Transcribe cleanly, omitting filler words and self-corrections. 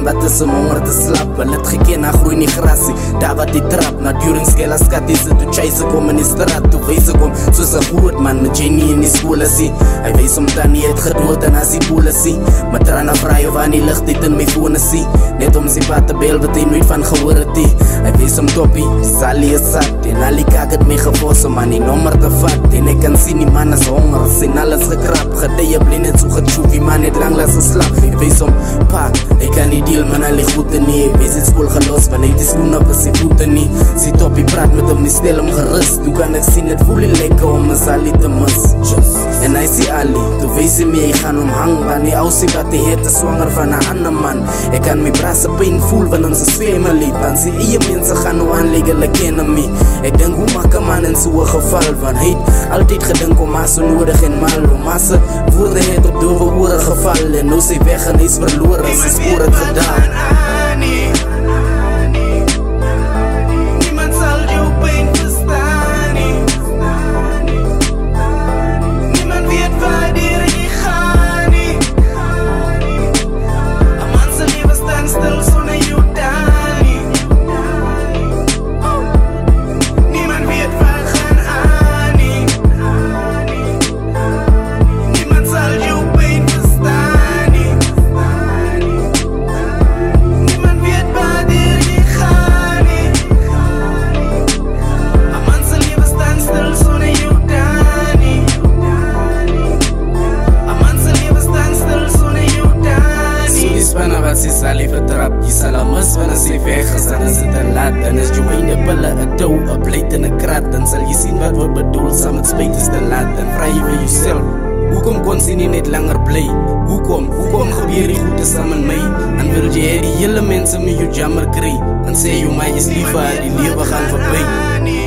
geen wat is om honger te slap. Hulle het geken, hy groei nie grasie, daar wat die trap. Na during skela skat is het, toe chase kom in die straat. Toe wees ek om, soos een groot man, met Jenny in die skool sien. Hy wees om Tannie het gedood en as die boele sien. Met trana vraai of aan die licht het in my fone sien. Net om sy pa te bel wat hy nooit van gehoor het die. Hy wees om Toppie, Sally is sat. En al die kak het my gevos om aan die nommer te vat. En ek kan sien die man is honger, sien alles gekrap. Gedee bly net so getjoef, die man het lang las geslap. Hy wees om, pa, ek kan nie deal man al die goede nie. Hy wees het school gelos, van hy die skoen op is die voete nie. Sy Toppie praat met hom, die stel hom gerust. Toe kan ek sien het voel die lekker om my Sally te mis. En hy sê Ali, toe wees hy mee, hy gaan omhang. Want die ousie wat hy het is swanger van een ander man. Ek kan my brasse pijn voel van ons is family. Want sy eie mense gaan nou aanleg, hulle kennen my. Ek denk hoe maak een man in so'n geval. Want hy het altyd gedink om maar so nodig en mal. Om maar sy woorde het op dove oore geval. En nou sy weg en hy is verloor, sy spoor het gedaan. Sy Sally vertrap, jy sal al mis wanneer sy weg is, dan is het te laat. Dan is jou einde pille, een touw, een pleit en een krat. Dan sal jy sien wat word bedoel, saam met spijt is te laat. Dan vraag jy vir jouself, hoekom kon sy nie net langer bly? Hoekom gebeur die goede saam in my? En wil jy die hele mense met jou jammer kry? En sê jou my is lief waar die lewe gaan voorbij.